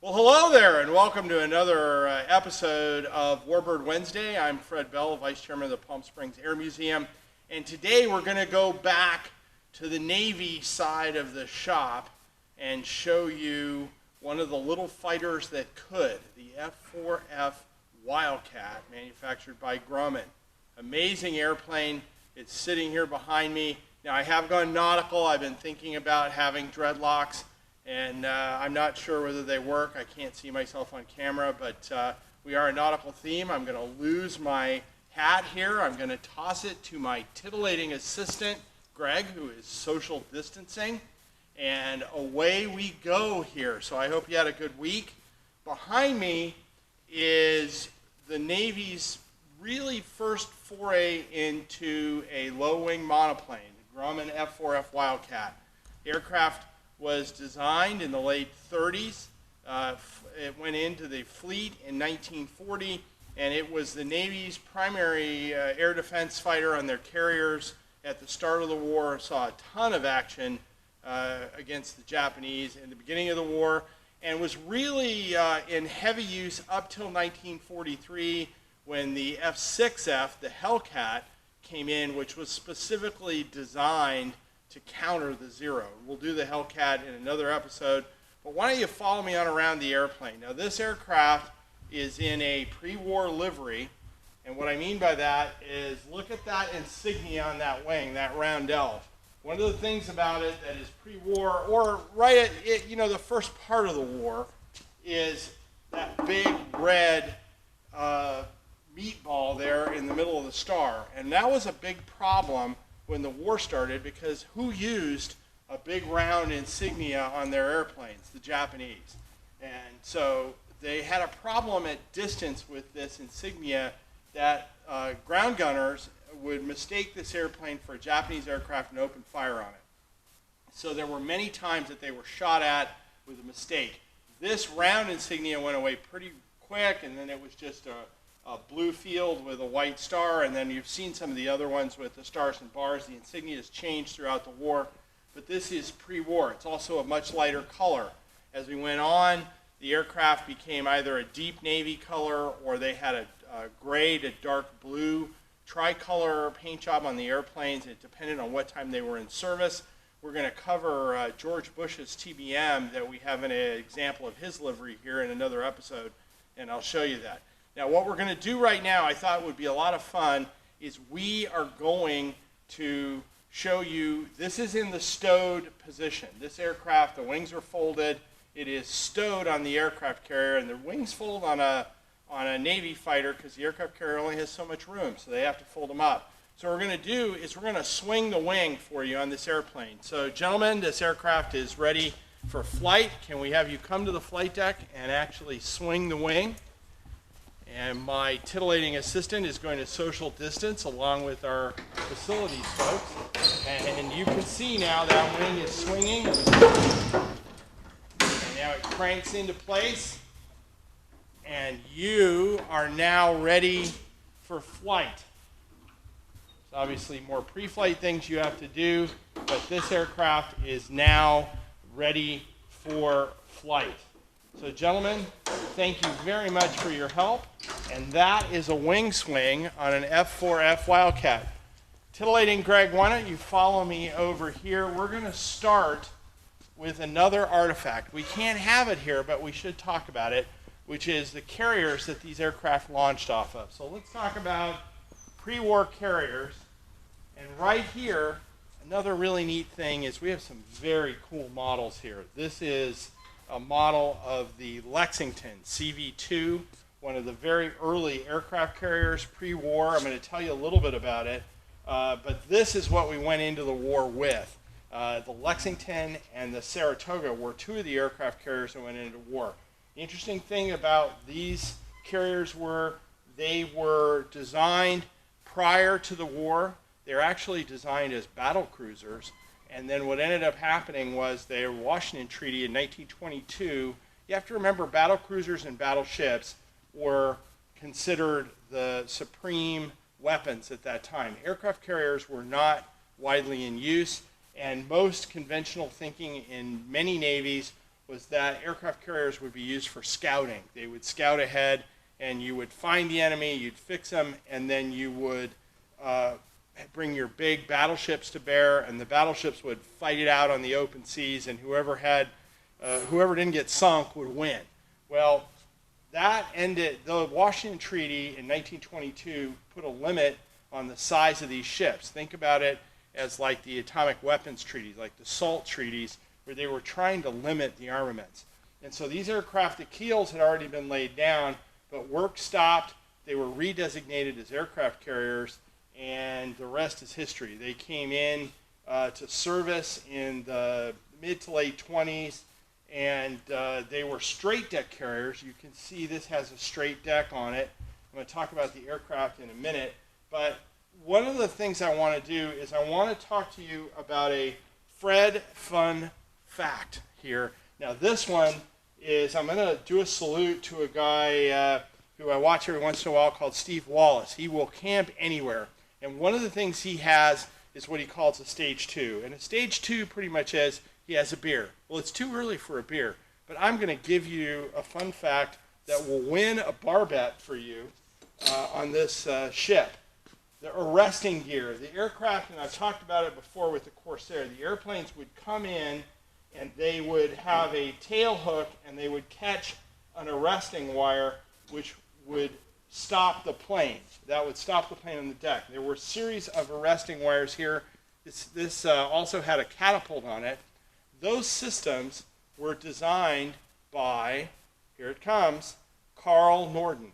Well, hello there, and welcome to another episode of Warbird Wednesday. I'm Fred Bell, Vice Chairman of the Palm Springs Air Museum, and today we're going to go back to the Navy side of the shop and show you one of the little fighters that could, the F4f Wildcat, manufactured by Grumman. Amazing airplane. It's sitting here behind me. Now, I have gone nautical. I've been thinking about having dreadlocks. And I'm not sure whether they work. I can't see myself on camera, but we are a nautical theme. I'm going to lose my hat here. I'm going to toss it to my titillating assistant, Greg, who is social distancing. And away we go here. So I hope you had a good week. Behind me is the Navy's really first foray into a low-wing monoplane, the Grumman F4f Wildcat. The aircraft was designed in the late 30s. It went into the fleet in 1940, and it was the Navy's primary air defense fighter on their carriers at the start of the war. Saw a ton of action against the Japanese in the beginning of the war, and was really in heavy use up till 1943 when the F6f, the Hellcat, came in, which was specifically designed to counter the Zero. We'll do the Hellcat in another episode, but why don't you follow me on around the airplane. Now, this aircraft is in a pre-war livery, and what I mean by that is look at that insignia on that wing, that roundel. One of the things about it that is pre-war, or right at it, you know, the first part of the war, is that big red meatball there in the middle of the star, and that was a big problem when the war started, because who used a big round insignia on their airplanes? The Japanese. And so they had a problem at distance with this insignia that ground gunners would mistake this airplane for a Japanese aircraft and open fire on it. So there were many times that they were shot at with a mistake. This round insignia went away pretty quick, and then it was just a blue field with a white star, and then you've seen some of the other ones with the stars and bars. The insignia has changed throughout the war, but this is pre-war. It's also a much lighter color. As we went on, the aircraft became either a deep navy color, or they had a gray to dark blue tricolor paint job on the airplanes. It depended on what time they were in service. We're going to cover George Bush's TBM, that we have an example of his livery here in another episode, and I'll show you that. Now, what we're going to do right now, I thought would be a lot of fun, is we are going to show you, this is in the stowed position. This aircraft, the wings are folded. It is stowed on the aircraft carrier, and the wings fold on a Navy fighter because the aircraft carrier only has so much room, so they have to fold them up. So what we're going to do is we're going to swing the wing for you on this airplane. So, gentlemen, this aircraft is ready for flight. Can we have you come to the flight deck and actually swing the wing? And my titillating assistant is going to social distance along with our facilities folks. And you can see now that wing is swinging. And now it cranks into place. And you are now ready for flight. There's obviously more pre-flight things you have to do, but this aircraft is now ready for flight. So, gentlemen, thank you very much for your help. And that is a wing swing on an F4f Wildcat. Titillating Greg, why don't you follow me over here? We're going to start with another artifact. We can't have it here, but we should talk about it, which is the carriers that these aircraft launched off of. So let's talk about pre-war carriers. And right here, another really neat thing is we have some very cool models here. This is a model of the Lexington CV2, one of the very early aircraft carriers pre-war. I'm going to tell you a little bit about it, but this is what we went into the war with. The Lexington and the Saratoga were two of the aircraft carriers that went into war. The interesting thing about these carriers were they were designed prior to the war. They're actually designed as battle cruisers. And then what ended up happening was the Washington Treaty in 1922. You have to remember, battle cruisers and battleships were considered the supreme weapons at that time. Aircraft carriers were not widely in use, and most conventional thinking in many navies was that aircraft carriers would be used for scouting. They would scout ahead, and you would find the enemy, you'd fix them, and then you would bring your big battleships to bear, and the battleships would fight it out on the open seas, and whoever didn't get sunk would win. Well, that ended. The Washington Treaty in 1922 put a limit on the size of these ships. Think about it as like the atomic weapons treaties, like the SALT treaties, where they were trying to limit the armaments. And so these aircraft, the keels had already been laid down, but work stopped. They were redesignated as aircraft carriers, and the rest is history. They came in to service in the mid to late 20s, and they were straight deck carriers. You can see this has a straight deck on it. I'm going to talk about the aircraft in a minute, but one of the things I want to do is I want to talk to you about a Fred fun fact here. Now this one is, I'm going to do a salute to a guy who I watch every once in a while called Steve Wallace. He will camp anywhere. And one of the things he has is what he calls a stage 2. And a stage 2 pretty much is he has a beer. Well, it's too early for a beer, but I'm going to give you a fun fact that will win a bar bet for you on this ship. The arresting gear. The aircraft, and I've talked about it before with the Corsair, the airplanes would come in and they would have a tail hook and they would catch an arresting wire which would stop the plane. That would stop the plane on the deck. There were a series of arresting wires here. This also had a catapult on it. Those systems were designed by, here it comes, Carl Norden.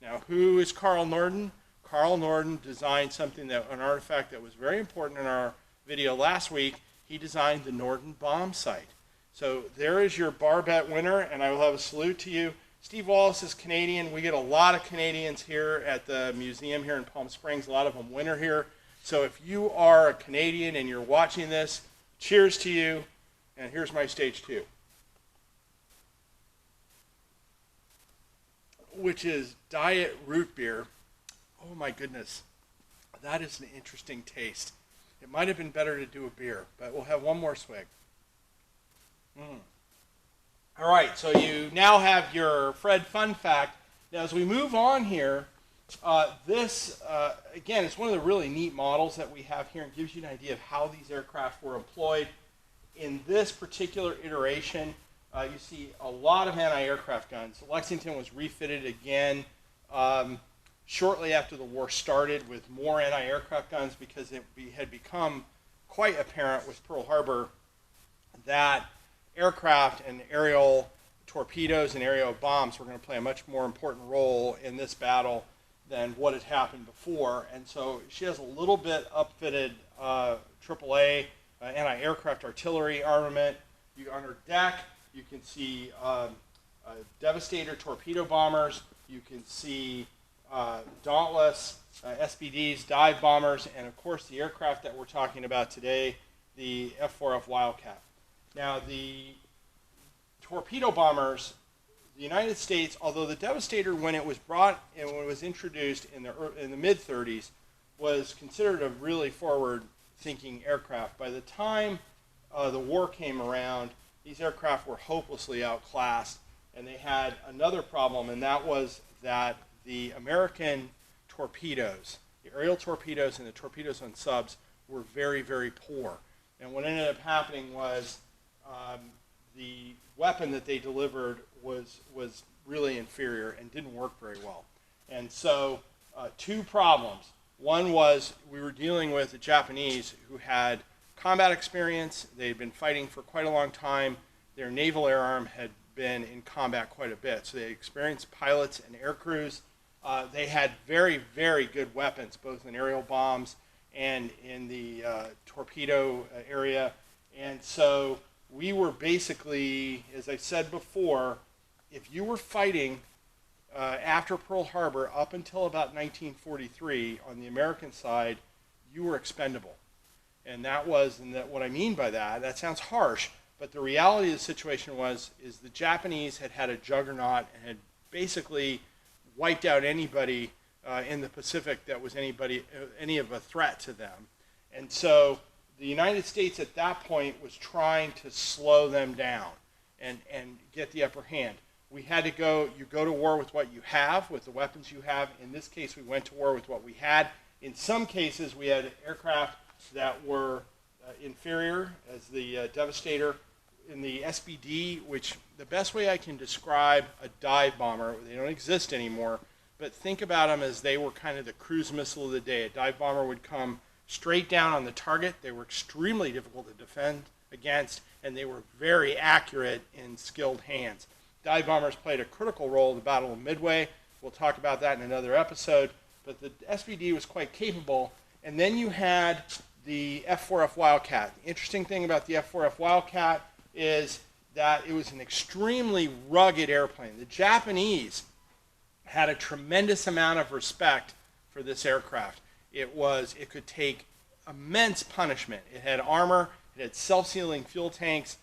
Now, who is Carl Norden? Carl Norden designed something, an artifact that was very important in our video last week. He designed the Norden bomb sight. So there is your bar bet winner, and I will have a salute to you. Steve Wallace is Canadian. We get a lot of Canadians here at the museum here in Palm Springs. A lot of them winter here. So if you are a Canadian and you're watching this, cheers to you. And here's my stage 2, which is diet root beer. Oh my goodness, that is an interesting taste. It might have been better to do a beer, but we'll have one more swig. All right, so you now have your Fred fun fact. Now as we move on here, this, again, it's one of the really neat models that we have here and gives you an idea of how these aircraft were employed. In this particular iteration, you see a lot of anti-aircraft guns. Lexington was refitted again shortly after the war started with more anti-aircraft guns because it had become quite apparent with Pearl Harbor that aircraft and aerial torpedoes and aerial bombs were going to play a much more important role in this battle than what had happened before. And so she has a little bit upfitted AAA anti-aircraft artillery armament. On her deck, you can see Devastator torpedo bombers. You can see Dauntless SBDs, dive bombers, and of course the aircraft that we're talking about today, the F4f Wildcat. Now the torpedo bombers, the United States, although the Devastator when it was brought and when it was introduced in the mid-30s was considered a really forward-thinking aircraft. By the time the war came around, these aircraft were hopelessly outclassed, and they had another problem, and that was that the American torpedoes, the aerial torpedoes and the torpedoes on subs were very, very poor. And what ended up happening was the weapon that they delivered was really inferior and didn't work very well. And so two problems. One was we were dealing with the Japanese who had combat experience. They had been fighting for quite a long time. Their naval air arm had been in combat quite a bit. So they had experienced pilots and air crews. They had very, very good weapons, both in aerial bombs and in the torpedo area. And so we were basically, as I said before, if you were fighting after Pearl Harbor up until about 1943 on the American side, you were expendable. And that was, and that what I mean by that, that sounds harsh, but the reality of the situation is the Japanese had a juggernaut and had basically wiped out anybody in the Pacific that was any of a threat to them. And so the United States at that point was trying to slow them down. and get the upper hand. We had to go, you go to war with what you have, with the weapons you have. In this case, we went to war with what we had. In some cases, we had aircraft that were inferior, as the Devastator. In the SBD, which the best way I can describe a dive bomber, they don't exist anymore, but think about them as they were kind of the cruise missile of the day. A dive bomber would come straight down on the target. They were extremely difficult to defend against, and they were very accurate in skilled hands. Dive bombers played a critical role in the Battle of Midway. We'll talk about that in another episode, but the SBD was quite capable. And then you had the F4f Wildcat. The interesting thing about the F4f Wildcat is that it was an extremely rugged airplane. The Japanese had a tremendous amount of respect for this aircraft. It could take immense punishment. It had armor, it had self-sealing fuel tanks,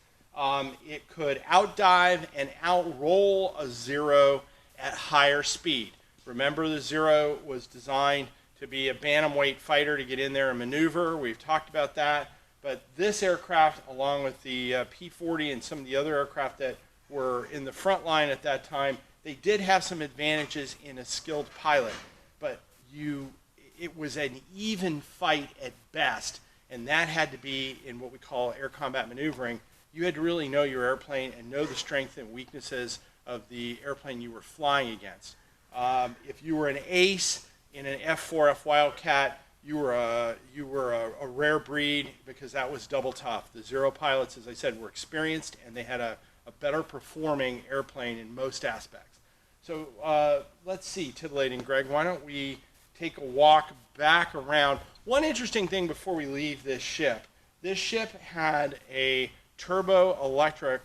it could outdive and outroll a Zero at higher speed. Remember, the Zero was designed to be a bantamweight fighter to get in there and maneuver. We've talked about that. But this aircraft, along with the P-40 and some of the other aircraft that were in the front line at that time, they did have some advantages in a skilled pilot. But it was an even fight at best, and that had to be in what we call air combat maneuvering. You had to really know your airplane and know the strengths and weaknesses of the airplane you were flying against. If you were an ace in an F4f Wildcat, you were a rare breed, because that was double tough. The Zero pilots, as I said, were experienced, and they had a better performing airplane in most aspects. So let's see, titillating Greg, why don't we take a walk back around. One interesting thing before we leave this ship had a turbo-electric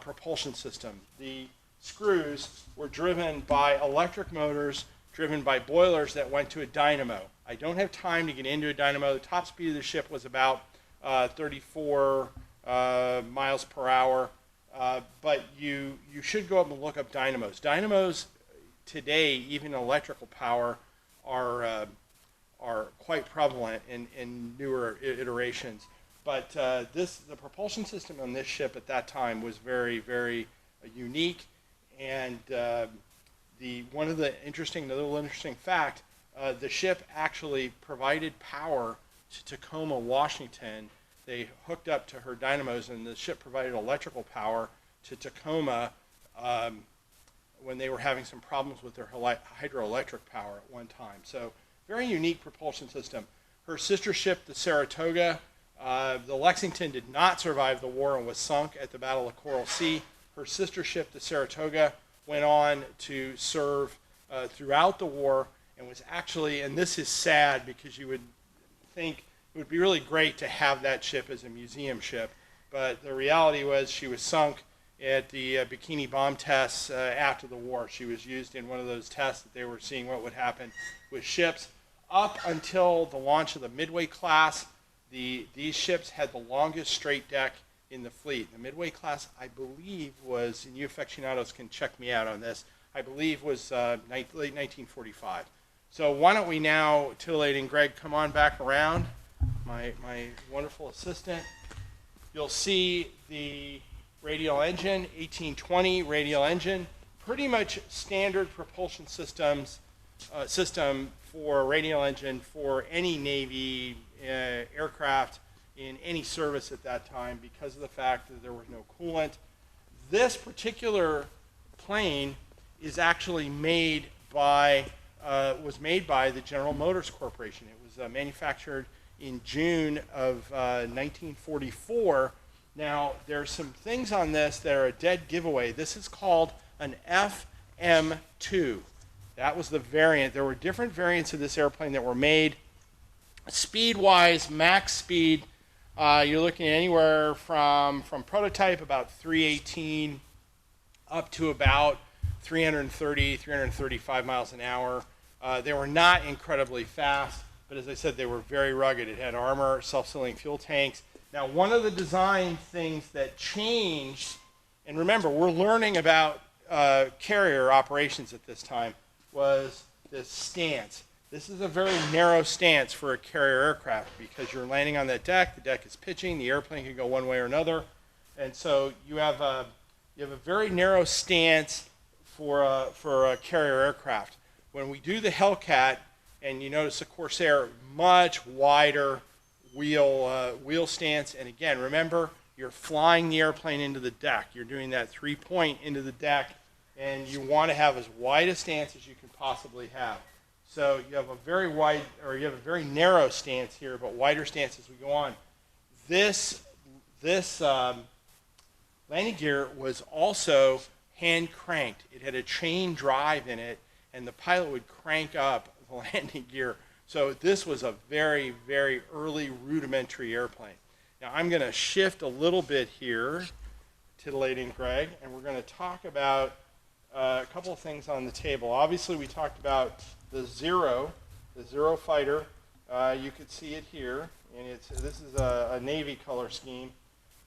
propulsion system. The screws were driven by electric motors, driven by boilers that went to a dynamo. I don't have time to get into a dynamo. The top speed of the ship was about 34 miles per hour, but you should go up and look up dynamos. Dynamos today, even electrical power, are quite prevalent in newer iterations. But the propulsion system on this ship at that time was very, very unique. And another interesting fact, the ship actually provided power to Tacoma, Washington. They hooked up to her dynamos, and the ship provided electrical power to Tacoma when they were having some problems with their hydroelectric power at one time. So very unique propulsion system. Her sister ship, the Saratoga, the Lexington, did not survive the war and was sunk at the Battle of Coral Sea. Her sister ship, the Saratoga, went on to serve throughout the war, and was actually, and this is sad because you would think it would be really great to have that ship as a museum ship, but the reality was she was sunk at the Bikini bomb tests after the war. She was used in one of those tests that they were seeing what would happen with ships. Up until the launch of the Midway class, these ships had the longest straight deck in the fleet. The Midway class, I believe, was, and you aficionados can check me out on this, I believe was late 1945. So why don't we now, titillating Greg, come on back around, my wonderful assistant. You'll see the radial engine, 1820 radial engine, pretty much standard propulsion system for radial engine for any Navy aircraft in any service at that time, because of the fact that there was no coolant. This particular plane is actually was made by the General Motors Corporation. It was manufactured in June of 1944. Now, there's some things on this that are a dead giveaway. This is called an FM2. That was the variant. There were different variants of this airplane that were made. Speed-wise, max speed, you're looking at anywhere from prototype about 318 up to about 330, 335 miles an hour. They were not incredibly fast, but as I said, they were very rugged. It had armor, self-sealing fuel tanks. Now, one of the design things that changed, and remember, we're learning about carrier operations at this time, was this stance. This is a very narrow stance for a carrier aircraft because you're landing on that deck, the deck is pitching, the airplane can go one way or another. And so you have a very narrow stance for a carrier aircraft. When we do the Hellcat, and you notice the Corsair, much wider wheel stance. And again, remember, you're flying the airplane into the deck. You're doing that 3-point into the deck, and you want to have as wide a stance as you can possibly have. So you have a very wide, or you have a very narrow stance here, but wider stance as we go on. This landing gear was also hand cranked. It had a chain drive in it, and the pilot would crank up the landing gear. So this was a very, very early rudimentary airplane. Now I'm going to shift a little bit here, titillating Greg, and we're going to talk about a couple of things on the table. Obviously, we talked about the Zero fighter. You could see it here, and this is a navy color scheme.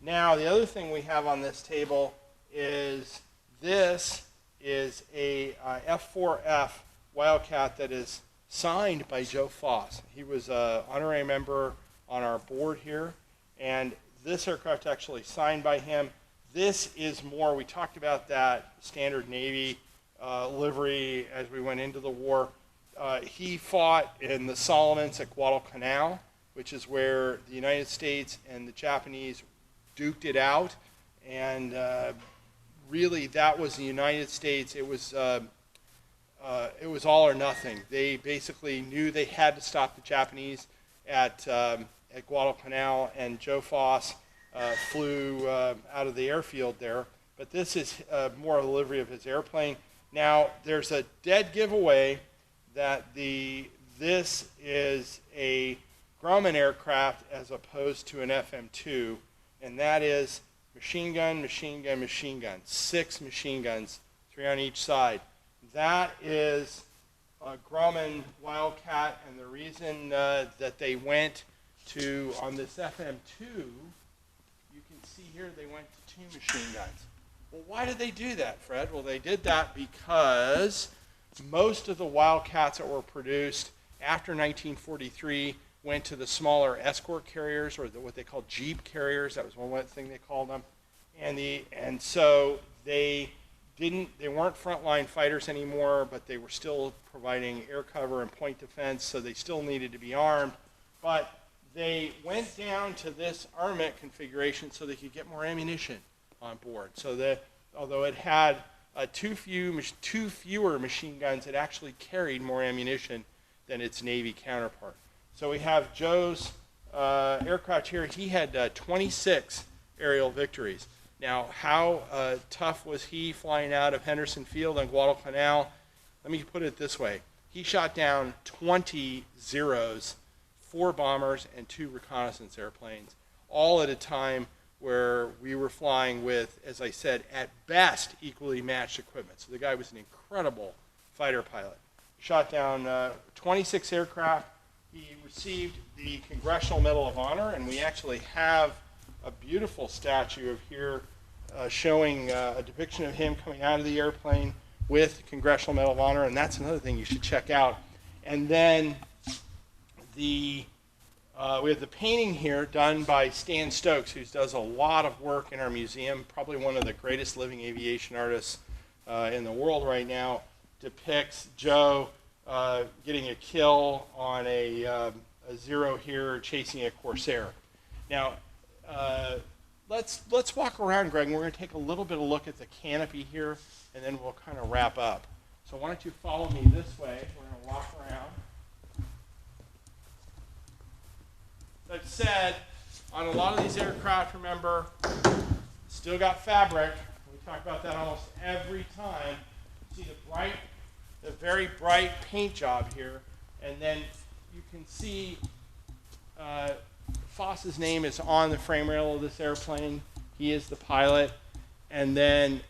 Now, the other thing we have on this table is this is a F4f Wildcat that is signed by Joe Foss. He was an honorary member on our board here, and this aircraft actually signed by him. This is more, we talked about that standard Navy livery as we went into the war. He fought in the Solomons at Guadalcanal, which is where the United States and the Japanese duked it out, and really that was the United States. It was all or nothing. They basically knew they had to stop the Japanese at Guadalcanal, and Joe Foss flew out of the airfield there. But this is more a livery of his airplane. Now, there's a dead giveaway that this is a Grumman aircraft as opposed to an FM2, and that is machine gun, machine gun, machine gun. 6 machine guns, 3 on each side. That is a Grumman Wildcat, and the reason that they went to, on this FM2, you can see here they went to 2 machine guns. Well, why did they do that, Fred? Well, they did that because most of the Wildcats that were produced after 1943 went to the smaller escort carriers, or what they called Jeep carriers. That was one thing they called them. And so they weren't frontline fighters anymore, but they were still providing air cover and point defense, so they still needed to be armed. But they went down to this armament configuration so they could get more ammunition on board. So that although it had two fewer machine guns, it actually carried more ammunition than its Navy counterpart. So we have Joe's aircraft here. He had 26 aerial victories. Now, how tough was he flying out of Henderson Field on Guadalcanal? Let me put it this way. He shot down 20 Zeros, 4 bombers, and 2 reconnaissance airplanes, all at a time where we were flying with, as I said, at best equally matched equipment. So the guy was an incredible fighter pilot. He shot down 26 aircraft. He received the Congressional Medal of Honor, and we actually have a beautiful statue of here showing a depiction of him coming out of the airplane with the Congressional Medal of Honor, and that's another thing you should check out. And then we have the painting here done by Stan Stokes, who does a lot of work in our museum, probably one of the greatest living aviation artists in the world right now, depicts Joe getting a kill on a Zero here chasing a Corsair. Now, let's walk around, Greg, and we're going to take a little bit of a look at the canopy here, and then we'll kind of wrap up. So why don't you follow me this way? We're going to walk around. As I've said, on a lot of these aircraft, remember, still got fabric. We talk about that almost every time. See the very bright paint job here, and then you can see Foss's name is on the frame rail of this airplane. He is the pilot. And then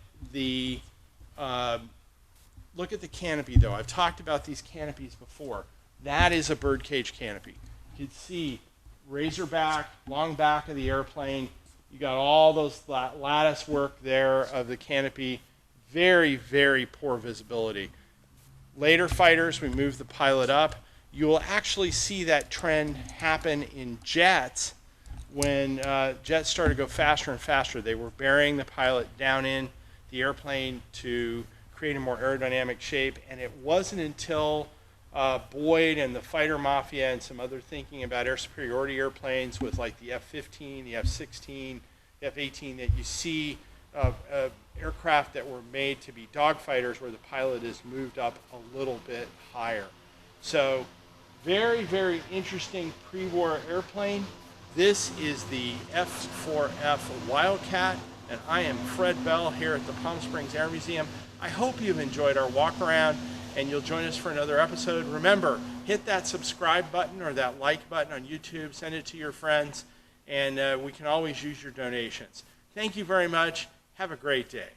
look at the canopy, though. I've talked about these canopies before. That is a birdcage canopy. You can see razor back, long back of the airplane. You got all those lattice work there of the canopy. Very, very poor visibility. Later fighters, we move the pilot up. You will actually see that trend happen in jets when jets started to go faster and faster, they were burying the pilot down in the airplane to create a more aerodynamic shape. And it wasn't until Boyd and the fighter mafia and some other thinking about air superiority airplanes with like the F-15, the F-16, the F-18 that you see aircraft that were made to be dogfighters where the pilot is moved up a little bit higher. So very, very interesting pre-war airplane. This is the F4f Wildcat, and I am Fred Bell here at the Palm Springs Air Museum. I hope you've enjoyed our walk around and you'll join us for another episode. Remember, hit that subscribe button or that like button on YouTube, send it to your friends, and we can always use your donations. Thank you very much. Have a great day.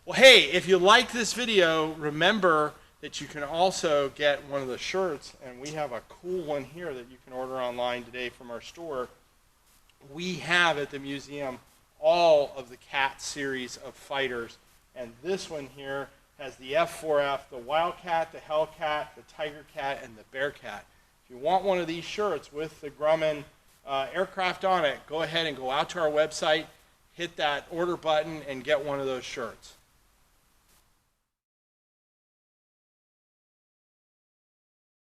Well, hey, if you like this video, remember that you can also get one of the shirts, and we have a cool one here that you can order online today from our store. We have at the museum all of the Cat series of fighters, and this one here has the F4f, the Wildcat, the Hellcat, the Tiger Cat, and the Bearcat. If you want one of these shirts with the Grumman aircraft on it, go ahead and go out to our website, hit that order button, and get one of those shirts.